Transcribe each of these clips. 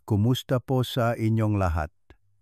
Kumusta po sa inyong lahat?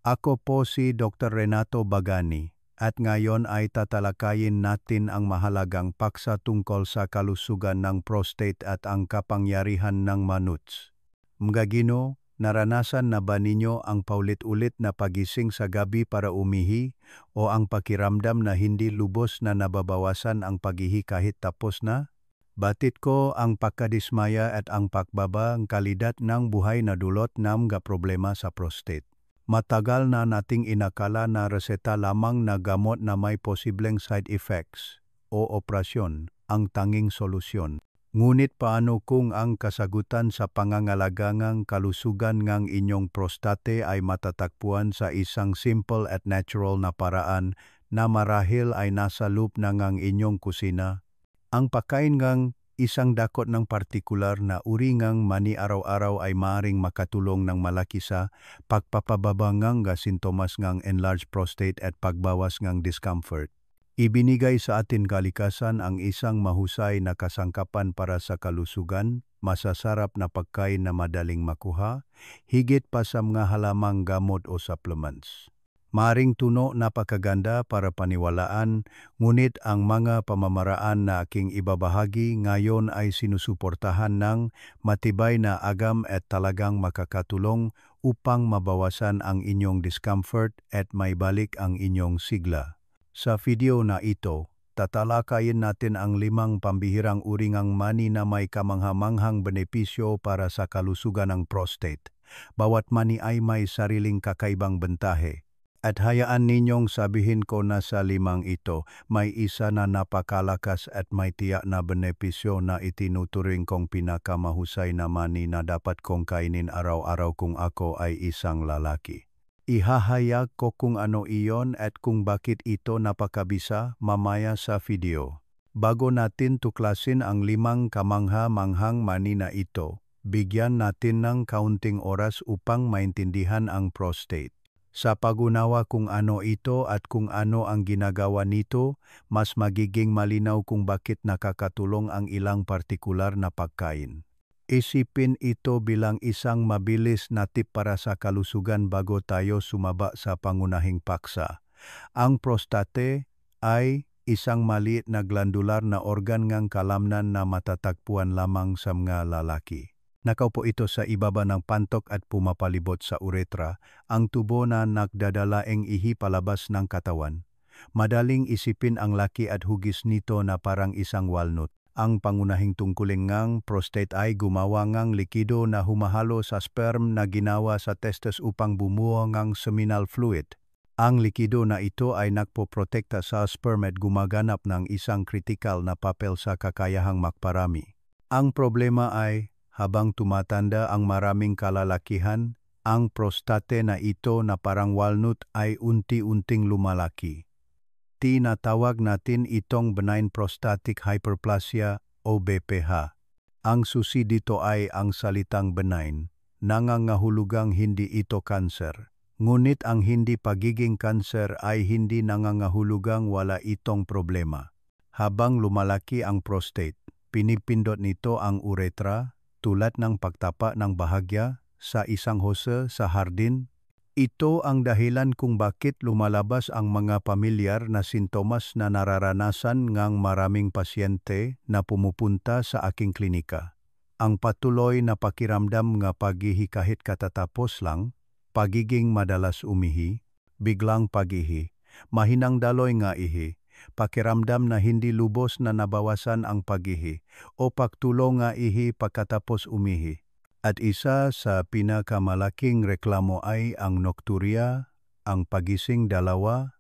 Ako po si Dr. Renato Bagani at ngayon ay tatalakayin natin ang mahalagang paksa tungkol sa kalusugan ng prostate at ang kapangyarihan ng manuts. Mga Ginoo, naranasan na ba ninyo ang paulit-ulit na pagising sa gabi para umihi o ang pakiramdam na hindi lubos na nababawasan ang paghihi kahit tapos na? Batid ko ang pagkadismaya at ang pagbaba ng kalidad ng buhay na dulot ng problema sa prostate. Matagal na nating inakala na reseta lamang na gamot na may posibleng side effects o operasyon ang tanging solusyon. Ngunit paano kung ang kasagutan sa pangangalagang kalusugan ng inyong prostate ay matatagpuan sa isang simple at natural na paraan na marahil ay nasa loob ng ang inyong kusina? Ang pagkain ng isang dakot ng partikular na uri ng mani araw-araw ay maaaring makatulong ng malaki sa pagpapababa ng sintomas ng enlarged prostate at pagbawas ng discomfort. Ibinigay sa atin kalikasan ang isang mahusay na kasangkapan para sa kalusugan, masasarap na pagkain na madaling makuha, higit pa sa mga halamang gamot o supplements. Maaring tuno napakaganda para paniwalaan, ngunit ang mga pamamaraan na aking ibabahagi ngayon ay sinusuportahan ng matibay na agam at talagang makakatulong upang mabawasan ang inyong discomfort at maibalik ang inyong sigla. Sa video na ito, tatalakayin natin ang 5 pambihirang uri ng mani na may kamangha-manghang benepisyo para sa kalusugan ng prostate. Bawat mani ay may sariling kakaibang bentahe. At hayaan ninyong sabihin ko na sa 5 ito, may isa na napakalakas at may tiyak na benepisyo na itinuturing kong pinakamahusay na mani na dapat kong kainin araw-araw kung ako ay isang lalaki. Ihahayag ko kung ano iyon at kung bakit ito napakabisa mamaya sa video. Bago natin tuklasin ang 5 kamangha-manghang mani na ito, bigyan natin ng kaunting oras upang maintindihan ang prostate. Sa pag-unawa kung ano ito at kung ano ang ginagawa nito, mas magiging malinaw kung bakit nakakatulong ang ilang partikular na pagkain. Isipin ito bilang isang mabilis na tip para sa kalusugan bago tayo sumaba sa pangunahing paksa. Ang prostate ay isang maliit na glandular na organ ng kalamnan na matatagpuan lamang sa mga lalaki. Nakaupo ito sa ibaba ng pantok at pumapalibot sa uretra, ang tubo na nagdadalaeng ihi palabas ng katawan. Madaling isipin ang laki at hugis nito na parang isang walnut. Ang pangunahing tungkulin ng prostate ay gumawa ng likido na humahalo sa sperm na ginawa sa testes upang bumuo ng seminal fluid. Ang likido na ito ay nagpoprotekta sa sperm at gumaganap ng isang kritikal na papel sa kakayahang magparami. Ang problema ay, habang tumatanda ang maraming kalalakihan, ang prostate na ito na parang walnut ay unti-unting lumalaki. Tinatawag natin itong benign prostatic hyperplasia o BPH. Ang susi dito ay ang salitang benign, nangangahulugang hindi ito kanser. Ngunit ang hindi pagiging kanser ay hindi nangangahulugang wala itong problema. Habang lumalaki ang prostate, pinipindot nito ang uretra, tulad ng pagtapa ng bahagya sa isang hose sa hardin. Ito ang dahilan kung bakit lumalabas ang mga pamilyar na sintomas na nararanasan ng maraming pasyente na pumupunta sa aking klinika. Ang patuloy na pakiramdam ng paghihi kahit katatapos lang, pagiging madalas umihi, biglang paghihi, mahinang daloy nga ihi, pakiramdam na hindi lubos na nabawasan ang paghihi o pagtulo nga ihi pagkatapos umihi. At isa sa pinakamalaking reklamo ay ang nocturia, ang pagising 2, 3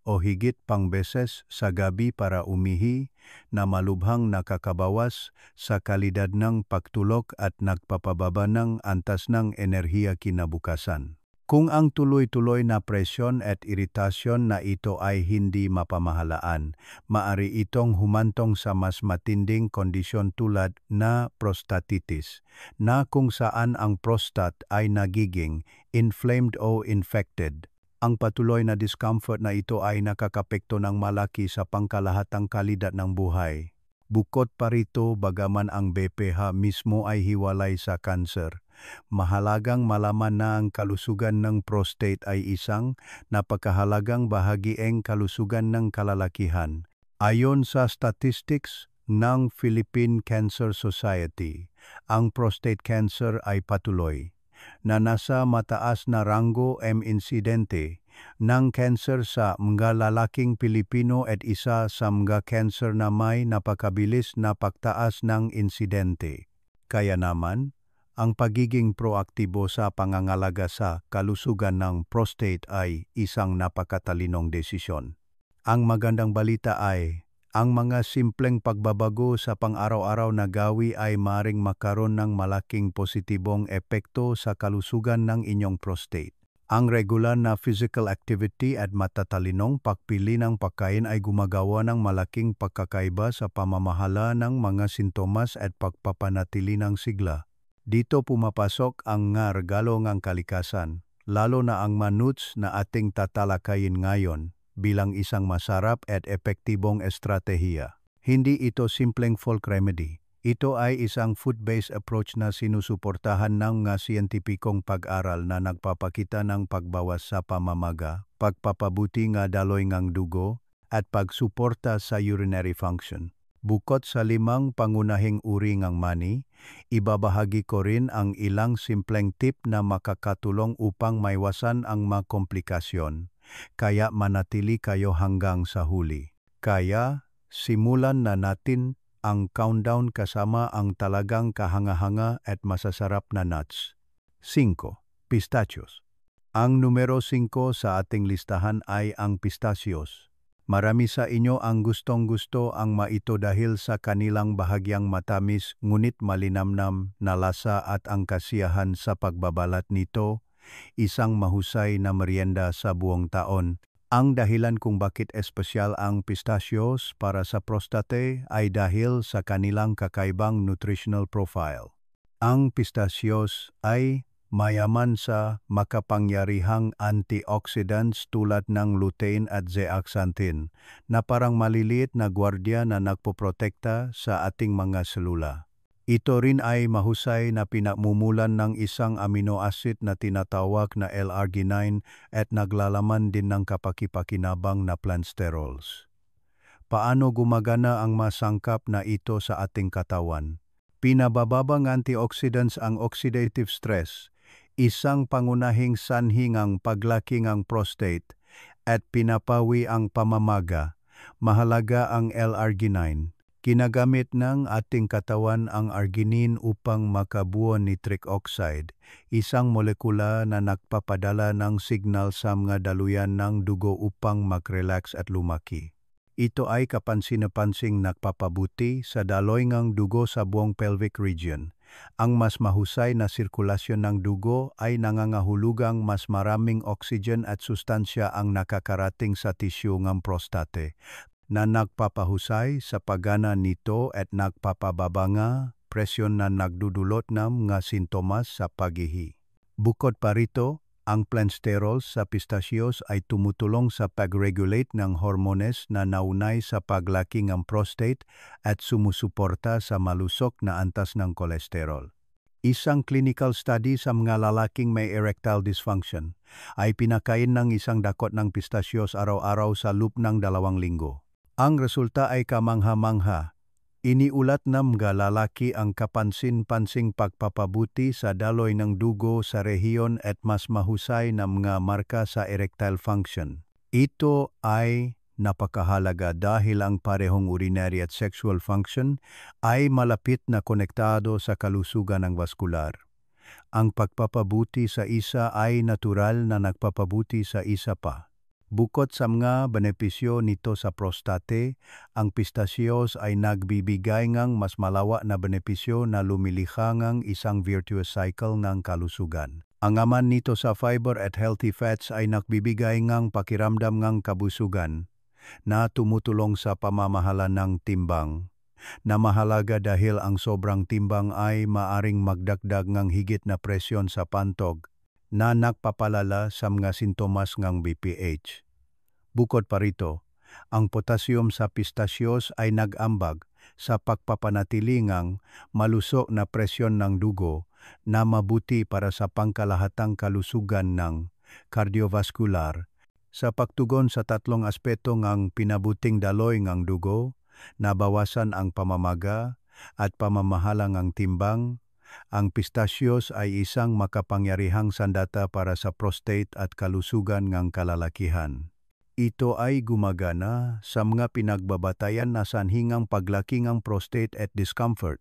o higit pang beses sa gabi para umihi na malubhang nakakabawas sa kalidad ng pagtulog at nagpapababa ng antas ng enerhiya kinabukasan. Kung ang tuloy-tuloy na presyon at iritasyon na ito ay hindi mapamahalaan, maari itong humantong sa mas matinding kondisyon tulad na prostatitis, na kung saan ang prostate ay nagiging inflamed o infected. Ang patuloy na discomfort na ito ay nakakapekto ng malaki sa pangkalahatang kalidad ng buhay. Bukod pa rito, bagaman ang BPH mismo ay hiwalay sa kanser, Mahalagang malaman na ang kalusugan ng prostate ay isang napakahalagang bahaging kalusugan ng kalalakihan. Ayon sa statistics ng Philippine Cancer Society, ang prostate cancer ay patuloy na nasa mataas na ranggo insidente ng cancer sa mga lalaking Pilipino at isa sa mga cancer na may napakabilis na pagtaas ng insidente. Kaya naman, ang pagiging proaktibo sa pangangalaga sa kalusugan ng prostate ay isang napakatalinong desisyon. Ang magandang balita ay, ang mga simpleng pagbabago sa pang-araw-araw na gawi ay maring makaroon ng malaking positibong epekto sa kalusugan ng inyong prostate. Ang regular na physical activity at matatalinong pagpili ng pagkain ay gumagawa ng malaking pagkakaiba sa pamamahala ng mga sintomas at pagpapanatili ng sigla. Dito pumapasok ang nga regalo ng kalikasan, lalo na ang manuts na ating tatalakayin ngayon, bilang isang masarap at epektibong estratehiya. Hindi ito simpleng folk remedy. Ito ay isang food-based approach na sinusuportahan ng mga siyentipikong pag-aral na nagpapakita ng pagbawas sa pamamaga, pagpapabuti nga daloy ng dugo, at pagsuporta sa urinary function. Bukod sa 5 pangunahing uri ng mani, ibabahagi ko rin ang ilang simpleng tip na makakatulong upang maiwasan ang mga komplikasyon. Kaya manatili kayo hanggang sa huli. Kaya, simulan na natin ang countdown kasama ang talagang kahanga-hanga at masasarap na nuts. 5. Pistachios. Ang numero 5 sa ating listahan ay ang pistachios. Marami sa inyo ang gustong-gusto ang maito dahil sa kanilang bahagyang matamis ngunit malinamnam na lasa at ang kasiyahan sa pagbabalat nito, isang mahusay na merienda sa buong taon. Ang dahilan kung bakit espesyal ang pistachios para sa prostate ay dahil sa kanilang kakaibang nutritional profile. Ang pistachios ay mayaman sa makapangyarihang antioxidants tulad ng lutein at zeaxanthin na parang maliliit na gwardiya na nagpoprotekta sa ating mga selula. Ito rin ay mahusay na pinamumulan ng isang amino acid na tinatawag na L-arginine at naglalaman din ng kapaki-pakinabang na plant sterols. Paano gumagana ang masangkap na ito sa ating katawan? Pinabababang antioxidants ang oxidative stress, isang pangunahing sanhi ng paglaki ng prostate, at pinapawi ang pamamaga. Mahalaga ang L-arginine. Ginagamit ng ating katawan ang arginine upang makabuo nitric oxide, isang molekula na nagpapadala ng signal sa mga daluyan ng dugo upang mag-relax at lumaki. Ito ay kapansin-napansing nagpapabuti sa daloy ng dugo sa buong pelvic region. Ang mas mahusay na sirkulasyon ng dugo ay nangangahulugang mas maraming oxygen at sustansya ang nakakarating sa tissue ng prostate, na nagpapahusay sa paggana nito at nagpapababanga presyon na nagdudulot ng mga sintomas sa pag-ihi. Bukod pa rito, ang plant sterols sa pistachios ay tumutulong sa pag-regulate ng hormones na naunay sa paglaki ng prostate at sumusuporta sa malusok na antas ng kolesterol. Isang clinical study sa mga lalaking may erectile dysfunction ay pinakain ng isang dakot ng pistachios araw-araw sa loob ng 2 linggo. Ang resulta ay kamangha-mangha. Iniulat ng mga lalaki ang kapansin-pansing pagpapabuti sa daloy ng dugo sa rehiyon at mas mahusay na mga marka sa erectile function. Ito ay napakahalaga dahil ang parehong urinary at sexual function ay malapit na konektado sa kalusugan ng vaskular. Ang pagpapabuti sa isa ay natural na nagpapabuti sa isa pa. Bukod sa mga benepisyo nito sa prostate, ang pistachios ay nagbibigay ng mas malawa na benepisyo na lumilikha ng isang virtuous cycle ng kalusugan. Ang aman nito sa fiber at healthy fats ay nagbibigay ng pakiramdam ng kabusugan na tumutulong sa pamamahala ng timbang, na mahalaga dahil ang sobrang timbang ay maaring magdagdag ng higit na presyon sa pantog na nagpapalala sa mga sintomas ng BPH. Bukod pa rito, ang potassium sa pistachios ay nag-ambag sa pagpapanatili ng malusok na presyon ng dugo na mabuti para sa pangkalahatang kalusugan ng cardiovascular. Sa pagtugon sa tatlong aspeto ngang pinabuting daloy ngang dugo, nabawasan ang pamamaga at pamamahala ngang timbang, ang pistachios ay isang makapangyarihang sandata para sa prostate at kalusugan ngang kalalakihan. Ito ay gumagana sa mga pinagbabatayan na sanhingang paglaki ngang prostate at discomfort.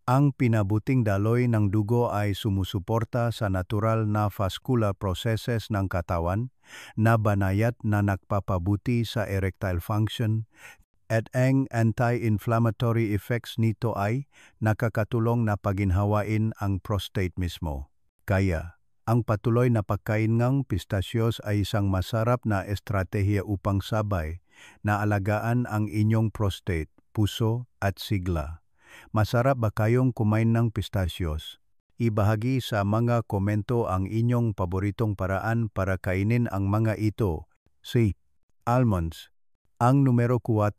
Ang pinabuting daloy ng dugo ay sumusuporta sa natural na vascular processes ng katawan na banayad na nagpapabuti sa erectile function at ang anti-inflammatory effects nito ay nakakatulong na paginhawain ang prostate mismo. Kaya, ang patuloy na pagkain ng pistachios ay isang masarap na estratehiya upang sabay na alagaan ang inyong prostate, puso at sigla. Masarap ba kayong kumain ng pistachios? Ibahagi sa mga komento ang inyong paboritong paraan para kainin ang mga ito. C. Almonds. Ang numero 4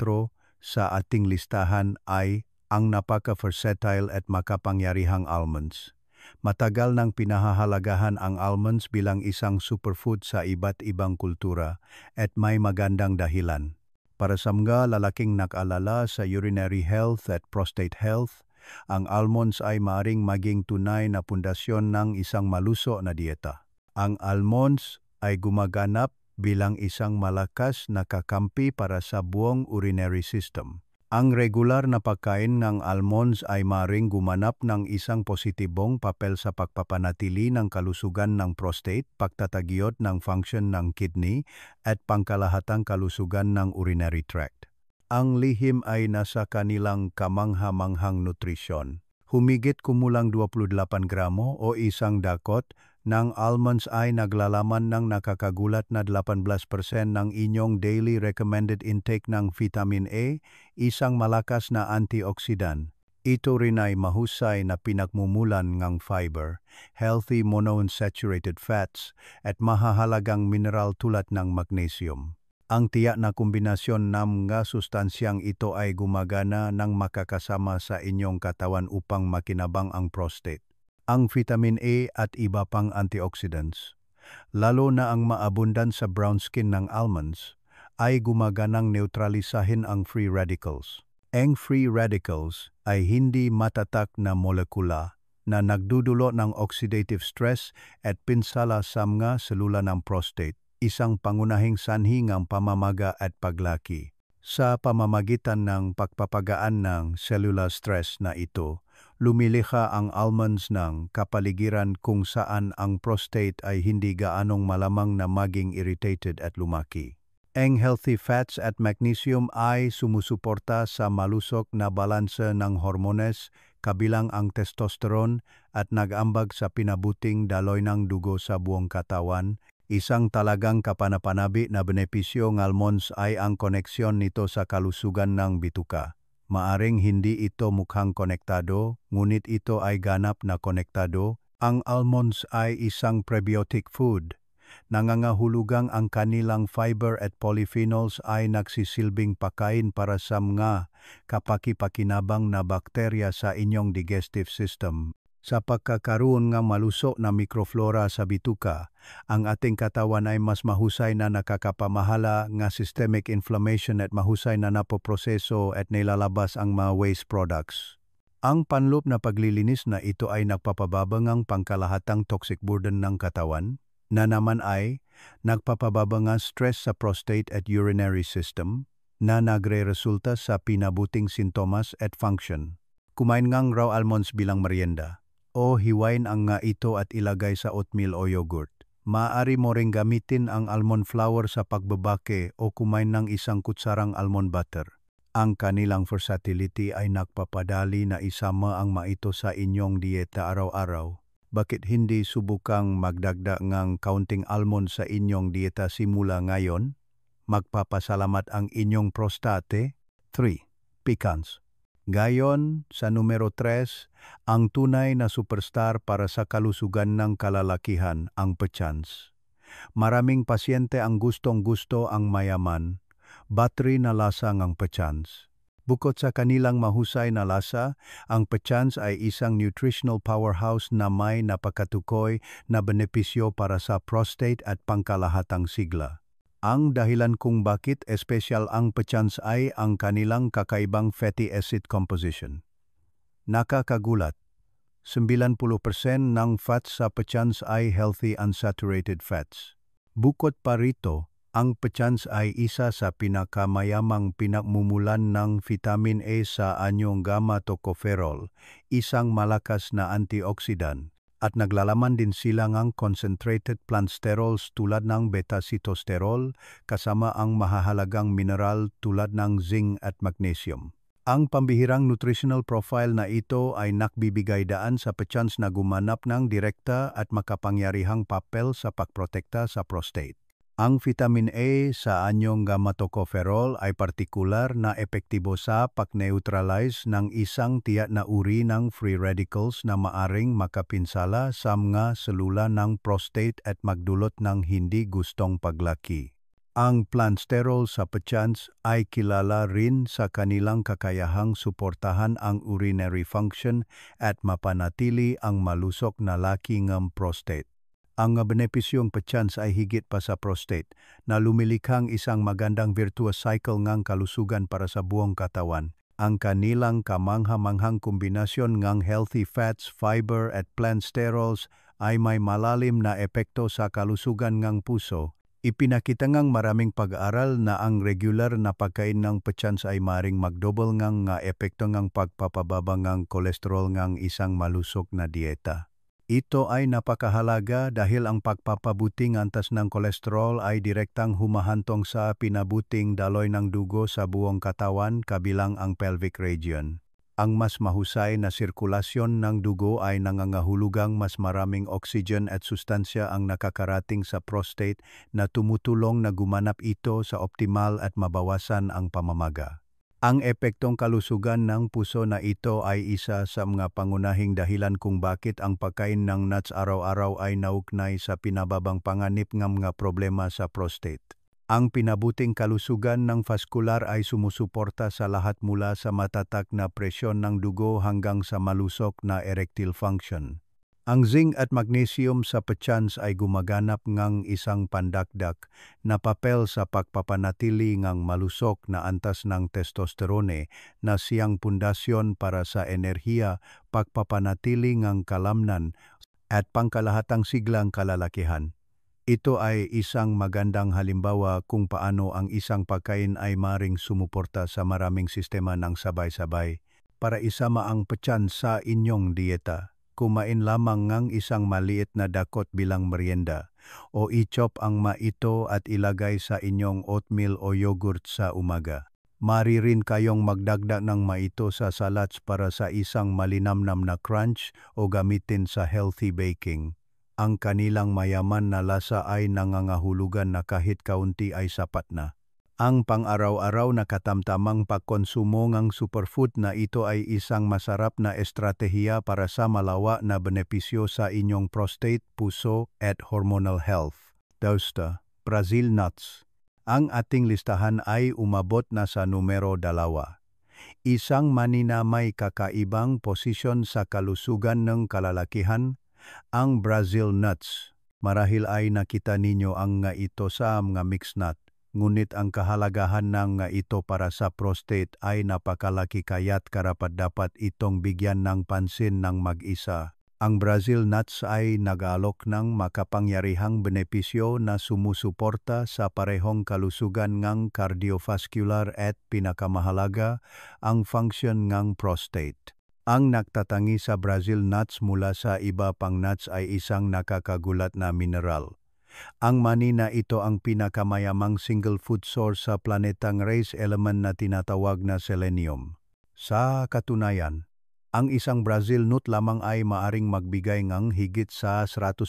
sa ating listahan ay ang napaka-versatile at makapangyarihang almonds. Matagal nang pinahahalagahan ang almonds bilang isang superfood sa iba't ibang kultura at may magandang dahilan. Para sa mga lalaking nag-alala sa urinary health at prostate health, ang almonds ay maaring maging tunay na pundasyon ng isang maluso na dieta. Ang almonds ay gumaganap bilang isang malakas na kakampi para sa buong urinary system. Ang regular na pagkain ng almonds ay maaring gumanap ng isang positibong papel sa pagpapanatili ng kalusugan ng prostate, pagtatagyot ng function ng kidney, at pangkalahatang kalusugan ng urinary tract. Ang lihim ay nasa kanilang kamangha-manghang nutrisyon. Humigit kumulang 28 gramo o isang dakot ng almonds ay naglalaman ng nakakagulat na 18% ng inyong daily recommended intake ng vitamin A, isang malakas na antioxidant. Ito rin ay mahusay na pinagmumulan ng fiber, healthy monounsaturated fats, at mahahalagang mineral tulad ng magnesium. Ang tiyak na kombinasyon ng mga sustansyang ito ay gumagana ng makakasama sa inyong katawan upang makinabang ang prostate, ang vitamin A at iba pang antioxidants. Lalo na ang maabundan sa brown skin ng almonds ay gumaganang neutralisahin ang free radicals. Ang free radicals ay hindi matatak na molekula na nagdudulot ng oxidative stress at pinsala sa mga selula ng prostate, isang pangunahing sanhi ng pamamaga at paglaki. Sa pamamagitan ng pagpapagaan ng cellular stress na ito, lumilikha ang almonds ng kapaligiran kung saan ang prostate ay hindi gaanong malamang na maging irritated at lumaki. Ang healthy fats at magnesium ay sumusuporta sa malusok na balanse ng hormones kabilang ang testosterone at nag-ambag sa pinabuting daloy ng dugo sa buong katawan. Isang talagang kapanapanabi na benepisyo ng almonds ay ang koneksyon nito sa kalusugan ng bituka. Maaring hindi ito mukhang konektado, ngunit ito ay ganap na konektado. Ang almonds ay isang prebiotic food. Nangangahulugang ang kanilang fiber at polyphenols ay nagsisilbing pagkain para sa mga kapaki-pakinabang na bakterya sa inyong digestive system. Sa pagkakaroon ng malusok na mikroflora sa bituka, ang ating katawan ay mas mahusay na nakakapamahala ng systemic inflammation at mahusay na napoproseso at nilalabas ang mga waste products. Ang panloob na paglilinis na ito ay nagpapababa ng pangkalahatang toxic burden ng katawan, na naman ay nagpapababa ng stress sa prostate at urinary system, na nagre-resulta sa pinabuting sintomas at function. Kumain ng raw almonds bilang merienda, o hiwain ang nga ito at ilagay sa oatmeal o yogurt. Maaari mo ring gamitin ang almond flour sa pagbabake o kumain ng isang kutsarang almond butter. Ang kanilang versatility ay nagpapadali na isama ang maito sa inyong dieta araw-araw. Bakit hindi subukang magdagdag ng kaunting almond sa inyong dieta simula ngayon? Magpapasalamat ang inyong prostate. 3. Pecans. Gayon, sa numero 3, ang tunay na superstar para sa kalusugan ng kalalakihan, ang pecans. Maraming pasyente ang gustong-gusto ang mayaman, battery na lasa ng pecans. Bukod sa kanilang mahusay na lasa, ang pecans ay isang nutritional powerhouse na may napakatukoy na benepisyo para sa prostate at pangkalahatang sigla. Ang dahilan kung bakit espesyal ang pecans ay ang kanilang kakaibang fatty acid composition. Nakakagulat, 90% ng fats sa pecans ay healthy unsaturated fats. Bukod pa rito, ang pecans ay isa sa pinakamayamang pinagmumulan ng vitamin A sa anyong gamma tocopherol, isang malakas na antioxidant, at naglalaman din sila ng concentrated plant sterols tulad ng beta-sitosterol kasama ang mahahalagang mineral tulad ng zinc at magnesium. Ang pambihirang nutritional profile na ito ay nagbibigay daan sa pecans na gumanap ng direkta at makapangyarihang papel sa pagprotekta sa prostate. Ang vitamin A sa anyong gamma tocopherol ay partikular na epektibo sa pag-neutralize ng isang tiyak na uri ng free radicals na maaring makapinsala sa mga selula ng prostate at magdulot ng hindi gustong paglaki. Ang plant sterol sa pecans ay kilala rin sa kanilang kakayahang suportahan ang urinary function at mapanatili ang malusok na laki ng prostate. Ang benepisyong pecans ay higit pa sa prostate na lumilikhang isang magandang virtuous cycle ng kalusugan para sa buong katawan. Ang kanilang kamangha-manghang kombinasyon ng healthy fats, fiber at plant sterols ay may malalim na epekto sa kalusugan ng puso. Ipinakita ngang maraming pag-aaral na ang regular na pagkain ng pecans ay maring magdouble ng epekto ng pagpapababa ng kolesterol ng isang malusog na dieta. Ito ay napakahalaga dahil ang pagpapabuting antas ng kolesterol ay direktang humahantong sa pinabuting daloy ng dugo sa buong katawan kabilang ang pelvic region. Ang mas mahusay na sirkulasyon ng dugo ay nangangahulugang mas maraming oxygen at sustansya ang nakakarating sa prostate na tumutulong na gumanap ito sa optimal at mabawasan ang pamamaga. Ang epektong kalusugan ng puso na ito ay isa sa mga pangunahing dahilan kung bakit ang pagkain ng nuts araw-araw ay naugnay sa pinababang panganib ng mga problema sa prostate. Ang pinabuting kalusugan ng vaskular ay sumusuporta sa lahat mula sa matatag na presyon ng dugo hanggang sa malusok na erectile function. Ang zinc at magnesium sa pecans ay gumaganap ng isang pandagdag na papel sa pagpapanatili ng malusok na antas ng testosterone na siyang pundasyon para sa enerhiya, pagpapanatili ng kalamnan at pangkalahatang siglang kalalakihan. Ito ay isang magandang halimbawa kung paano ang isang pagkain ay maring sumuporta sa maraming sistema ng sabay-sabay para isama ang pecans sa inyong dieta. Kumain lamang ng isang maliit na dakot bilang merienda o i-chop ang maito at ilagay sa inyong oatmeal o yogurt sa umaga. Mari rin kayong magdagdag ng maito sa salads para sa isang malinamnam na crunch o gamitin sa healthy baking. Ang kanilang mayaman na lasa ay nangangahulugan na kahit kaunti ay sapat na. Ang pang-araw-araw na katamtamang pagkonsumo ng superfood na ito ay isang masarap na estratehiya para sa malawa na benepisyo sa inyong prostate, puso at hormonal health. Dausta, Brazil nuts. Ang ating listahan ay umabot na sa numero 2. Isang mani na may kakaibang posisyon sa kalusugan ng kalalakihan, ang Brazil nuts. Marahil ay nakita ninyo ang nga ito sa mga mixed nut. Ngunit ang kahalagahan ng ito para sa prostate ay napakalaki kaya't karapat-dapat itong bigyan ng pansin ng mag-isa. Ang Brazil nuts ay nag-aalok ng makapangyarihang benepisyo na sumusuporta sa parehong kalusugan ng cardiovascular at pinakamahalaga, ang function ng prostate. Ang nagtatangi sa Brazil nuts mula sa iba pang nuts ay isang nakakagulat na mineral. Ang mani na ito ang pinakamayamang single food source sa planetang race element na tinatawag na selenium. Sa katunayan, ang isang Brazil nut lamang ay maaring magbigay ng higit sa 100%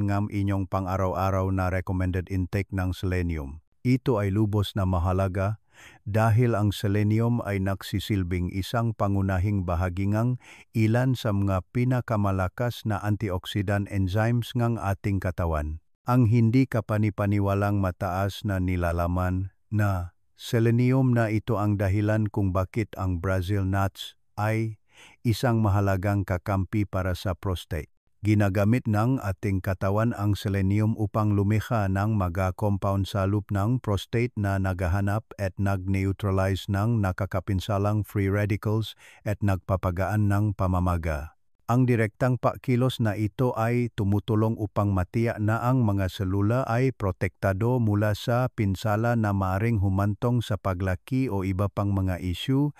ng inyong pang-araw-araw na recommended intake ng selenium. Ito ay lubos na mahalaga dahil ang selenium ay nagsisilbing isang pangunahing bahagi ng ilan sa mga pinakamalakas na antioxidant enzymes ng ating katawan. Ang hindi kapanipaniwalang mataas na nilalaman na Selenium na ito ang dahilan kung bakit ang Brazil nuts ay isang mahalagang kakampi para sa prostate. Ginagamit ng ating katawan ang selenium upang lumikha ng mga compound sa loob ng prostate na naghahanap at nag-neutralize ng nakakapinsalang free radicals at nagpapagaan ng pamamaga. Ang direktang pakilos na ito ay tumutulong upang matiyak na ang mga selula ay protektado mula sa pinsala na maaring humantong sa paglaki o iba pang mga issue.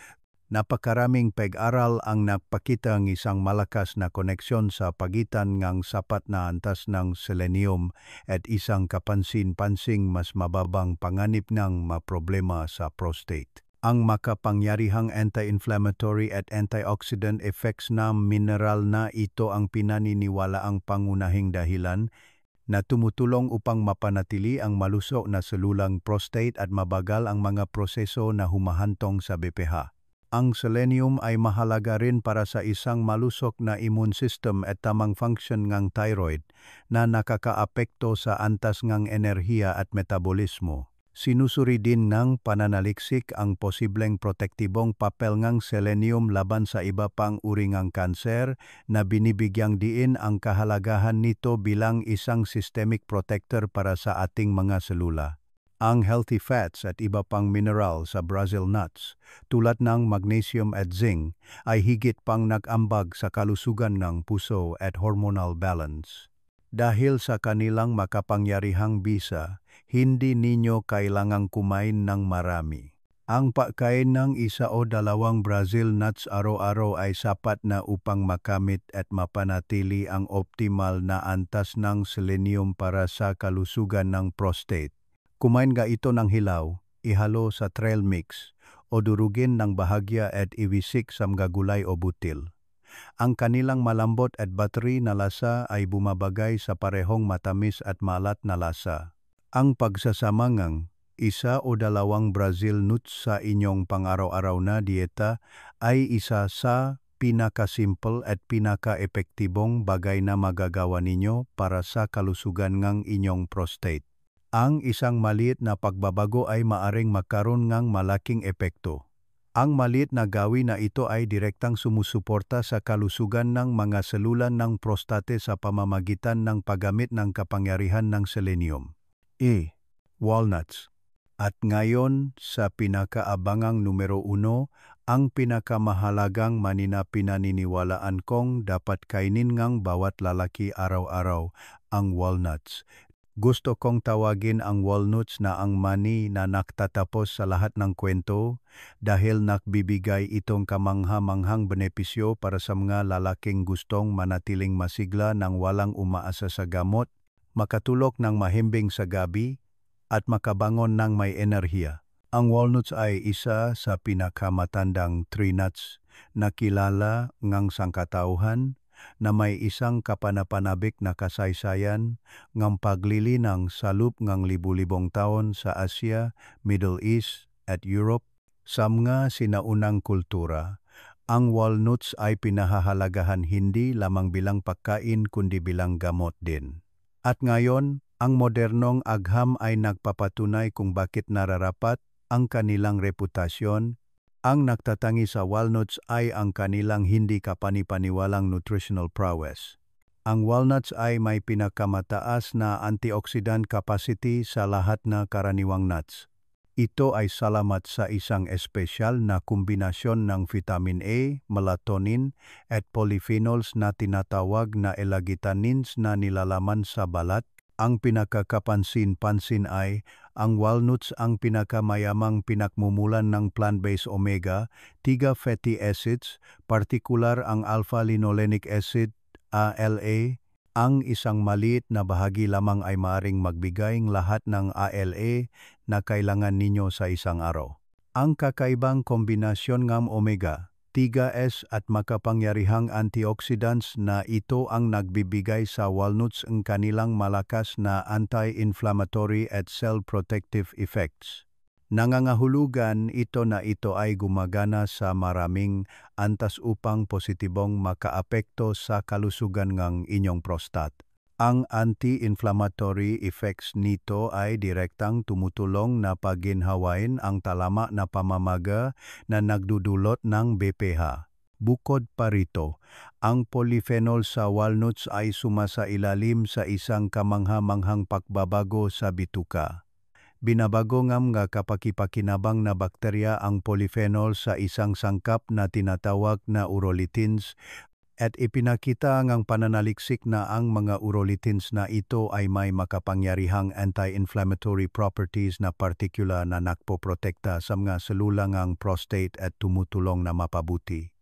Napakaraming pag-aral ang nagpakita ng isang malakas na koneksyon sa pagitan ng sapat na antas ng selenium at isang kapansin-pansing mas mababang panganib ng problema sa prostate. Ang makapangyarihang anti-inflammatory at antioxidant effects ng mineral na ito ang pinaniniwalaang pangunahing dahilan na tumutulong upang mapanatili ang malusog na selulang prostate at mabagal ang mga proseso na humahantong sa BPH. Ang selenium ay mahalaga rin para sa isang malusog na immune system at tamang function ng thyroid na nakakaapekto sa antas ng enerhiya at metabolismo. Sinusuri din ng pananaliksik ang posibleng protektibong papel ng selenium laban sa iba pang uri ng kanser na binibigyang diin ang kahalagahan nito bilang isang systemic protector para sa ating mga selula. Ang healthy fats at iba pang mineral sa Brazil nuts, tulad ng magnesium at zinc, ay higit pang nag-ambag sa kalusugan ng puso at hormonal balance. Dahil sa kanilang makapangyarihang bisa, hindi ninyo kailangang kumain ng marami. Ang pagkain ng 1 o 2 Brazil nuts araw-araw ay sapat na upang makamit at mapanatili ang optimal na antas ng selenium para sa kalusugan ng prostate. Kumain ka ito ng hilaw, ihalo sa trail mix, o durugin ng bahagya at iwisik sa mga gulay o butil. Ang kanilang malambot at buttery na lasa ay bumabagay sa parehong matamis at maalat na lasa. Ang pagsasama ng 1 o 2 Brazil nuts sa inyong pang-araw-araw na dieta ay isa sa pinakasimple at pinaka-epektibong bagay na magagawa ninyo para sa kalusugan ng inyong prostate. Ang isang maliit na pagbabago ay maaring magkaroon ng malaking epekto. Ang maliit na gawin na ito ay direktang sumusuporta sa kalusugan ng mga selula ng prostate sa pamamagitan ng paggamit ng kapangyarihan ng selenium. Walnuts. At ngayon sa pinakaabangang numero 1, ang pinakamahalagang pinaniniwalaan kong dapat kainin ng bawat lalaki araw-araw, ang walnuts. Gusto kong tawagin ang walnuts na ang mani na nagtatapos sa lahat ng kwento dahil nagbibigay itong kamangha-manghang benepisyo para sa mga lalaking gustong manatiling masigla nang walang umaasa sa gamot, makatulog ng mahimbing sa gabi, at makabangon ng may enerhiya. Ang walnuts ay isa sa pinakamatandang tree nuts na kilala ng sangkatauhan na may isang kapanapanabik na kasaysayan ng paglilinang sa loob ng libu-libong taon sa Asia, Middle East at Europe. Sa mga sinaunang kultura, ang walnuts ay pinahahalagahan hindi lamang bilang pagkain kundi bilang gamot din. At ngayon, ang modernong agham ay nagpapatunay kung bakit nararapat ang kanilang reputasyon. Ang nagtatangi sa walnuts ay ang kanilang hindi kapanipaniwalang nutritional prowess. Ang walnuts ay may pinakamataas na antioxidant capacity sa lahat na karaniwang nuts. Ito ay salamat sa isang espesyal na kombinasyon ng vitamin A, melatonin, at polyphenols na tinatawag na L-arginines na nilalaman sa balat. Ang pinakakapansin-pansin ay ang walnuts ang pinakamayamang pinakmumulan ng plant-based omega-3 fatty acids, partikular ang alpha-linolenic acid, ALA. Ang isang maliit na bahagi lamang ay maaaring magbigay ng lahat ng ALA na kailangan ninyo sa isang araw. Ang kakaibang kombinasyon ng omega-3s at makapangyarihang antioxidants na ito ang nagbibigay sa walnuts ang kanilang malakas na anti-inflammatory at cell protective effects. Nangangahulugan ito na ito ay gumagana sa maraming antas upang positibong makaapekto sa kalusugan ng inyong prostate. Ang anti-inflammatory effects nito ay direktang tumutulong na paginhawain ang talama na pamamaga na nagdudulot ng BPH. Bukod pa rito, ang polyphenol sa walnuts ay sumasailalim sa isang kamangha-manghang pagbabago sa bituka. Binabago ngam nga kapakipakinabang na bakterya ang polyphenol sa isang sangkap na tinatawag na urolithins at ipinakita ngang pananaliksik na ang mga urolithins na ito ay may makapangyarihang anti-inflammatory properties na partikular na nakpoprotekta sa mga selula ngang prostate at tumutulong na mapabuti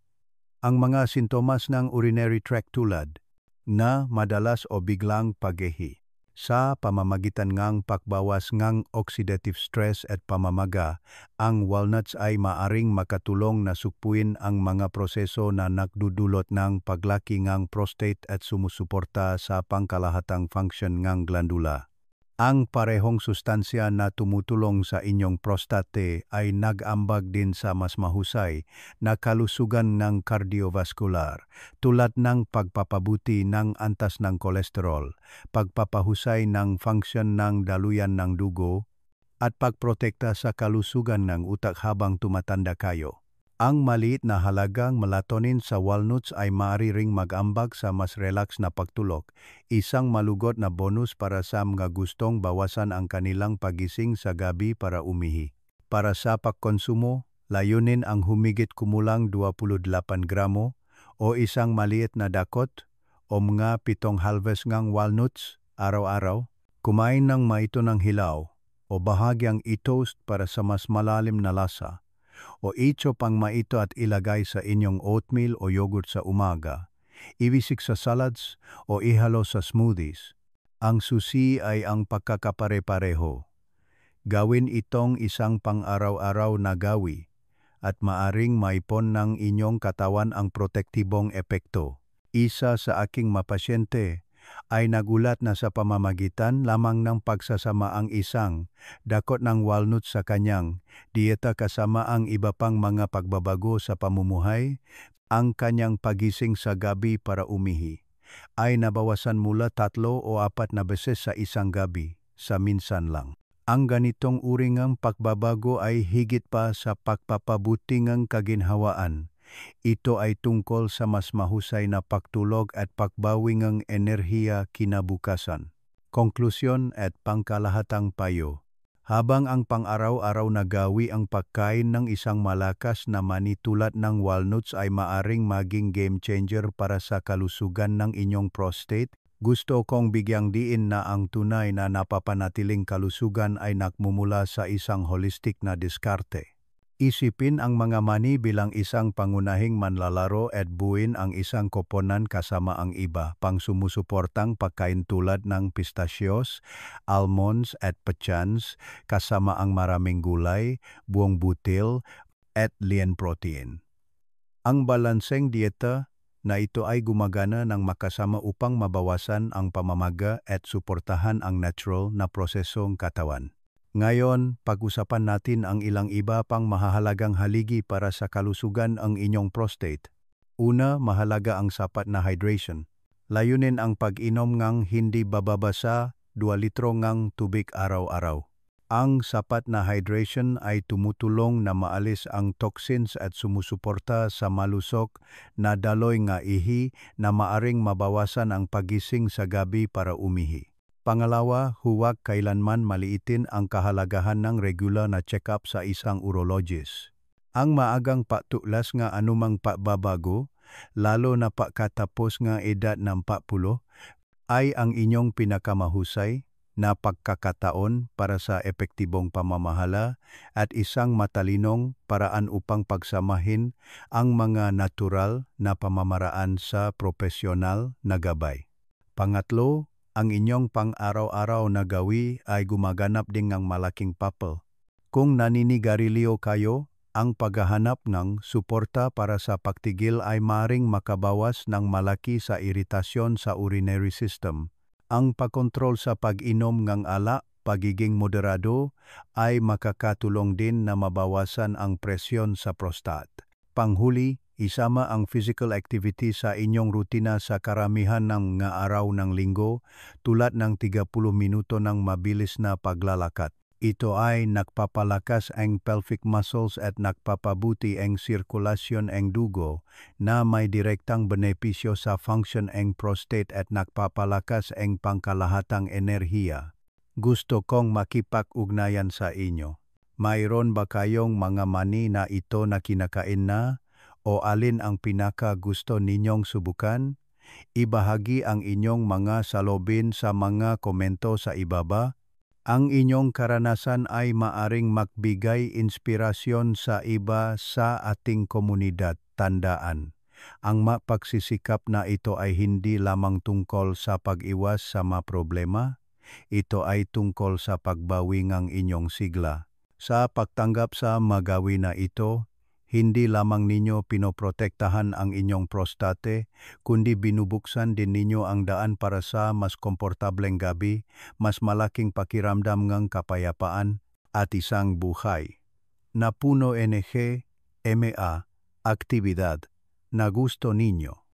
ang mga sintomas ng urinary tract tulad na madalas o biglang paggehi sa pamamagitan ngang pagbawas ngang oxidative stress at pamamaga. Ang walnuts ay maaring makatulong na sukpuin ang mga proseso na nagdudulot ng paglaki ngang prostate at sumusuporta sa pangkalahatang function ngang glandula. Ang parehong sustansya na tumutulong sa inyong prostate ay nag-ambag din sa mas mahusay na kalusugan ng cardiovascular tulad ng pagpapabuti ng antas ng kolesterol, pagpapahusay ng function ng daluyan ng dugo, at pagprotekta sa kalusugan ng utak habang tumatanda kayo. Ang maliit na halagang melatonin sa walnuts ay maaari ring mag-ambag sa mas relax na pagtulog, isang malugot na bonus para sa mga gustong bawasan ang kanilang pagising sa gabi para umihi. Para sa pagkonsumo, layunin ang humigit kumulang 28 gramo o isang maliit na dakot o mga 7 halves ngang walnuts araw-araw. Kumain ng maito ng hilaw o bahagyang i-toast para sa mas malalim na lasa. O icho pang maito at ilagay sa inyong oatmeal o yogurt sa umaga. Ibisik sa salads o ihalo sa smoothies. Ang susi ay ang pagkakapare-pareho. Gawin itong isang pang-araw-araw na gawi at maaring maipon ng inyong katawan ang protektibong epekto. Isa sa aking mapasyente ay nagulat na sa pamamagitan lamang ng pagsasama ang isang dakot ng walnut sa kanyang dieta kasama ang iba pang mga pagbabago sa pamumuhay, ang kanyang pagising sa gabi para umihi ay nabawasan mula 3 o 4 na beses sa isang gabi sa minsan lang. Ang ganitong uri ngang pagbabago ay higit pa sa pagpapabuti ngang kaginhawaan. Ito ay tungkol sa mas mahusay na pagtulog at pagbawi ngang enerhiya kinabukasan. Konklusyon at pangkalahatang payo. Habang ang pang-araw-araw na gawi ang pagkain ng isang malakas na mani tulad ng walnuts ay maaring maging game changer para sa kalusugan ng inyong prostate, gusto kong bigyang diin na ang tunay na napapanatiling kalusugan ay nakmumula sa isang holistic na diskarte. Isipin ang mga mani bilang isang pangunahing manlalaro at buuin ang isang koponan kasama ang iba pang sumusuportang pagkain tulad ng pistachios, almonds at pecans kasama ang maraming gulay, buong butil at lean protein. Ang balanseng dieta na ito ay gumagana ng makasama upang mabawasan ang pamamaga at suportahan ang natural na prosesong katawan. Ngayon, pag-usapan natin ang ilang iba pang mahahalagang haligi para sa kalusugan ng inyong prostate. Una, mahalaga ang sapat na hydration. Layunin ang pag-inom ngang hindi bababa sa 2 litro ngang tubig araw-araw. Ang sapat na hydration ay tumutulong na maalis ang toxins at sumusuporta sa malusog na daloy nga ihi na maaring mabawasan ang pagising sa gabi para umihi. Pangalawa, huwag kailanman maliitin ang kahalagahan ng regular na check-up sa isang urologist. Ang maagang patuklas nga anumang pagbabago, lalo na pagkatapos nga edad ng 40, ay ang inyong pinakamahusay na pagkakataon para sa epektibong pamamahala at isang matalinong paraan upang pagsamahin ang mga natural na pamamaraan sa profesional na gabay. Pangatlo, ang inyong pang-araw-araw na gawi ay gumaganap din ng malaking papel. Kung naninigarilyo kayo, ang paghahanap ng suporta para sa pagtigil ay maring makabawas ng malaki sa iritasyon sa urinary system. Ang pagkontrol sa pag-inom ng alak, pagiging moderado, ay makakatulong din na mabawasan ang presyon sa prostate. Panghuli, Isama ang physical activity sa inyong rutina sa karamihan ng mga araw ng linggo tulad ng 30 minuto ng mabilis na paglalakad. Ito ay nagpapalakas ang pelvic muscles at nagpapabuti ang sirkulasyon ng dugo na may direktang benepisyo sa function ng prostate at nagpapalakas ang pangkalahatang enerhiya. Gusto kong makipag-ugnayan sa inyo. Mayroon ba kayong mga mani na ito na kinakain na? O alin ang pinaka gusto ninyong subukan? Ibahagi ang inyong mga salobin sa mga komento sa ibaba. Ang inyong karanasan ay maaring magbigay inspirasyon sa iba sa ating komunidad. Tandaan, ang pagsisikap na ito ay hindi lamang tungkol sa pag-iwas sa mga problema, ito ay tungkol sa pagbawi ng inyong sigla. Sa pagtanggap sa magawin na ito, hindi lamang ninyo pinoprotektahan ang inyong prostate, kundi binubuksan din ninyo ang daan para sa mas komportableng gabi, mas malaking pakiramdam ng kapayapaan, at isang buhay na puno enerhiya, aktibidad na gusto ninyo.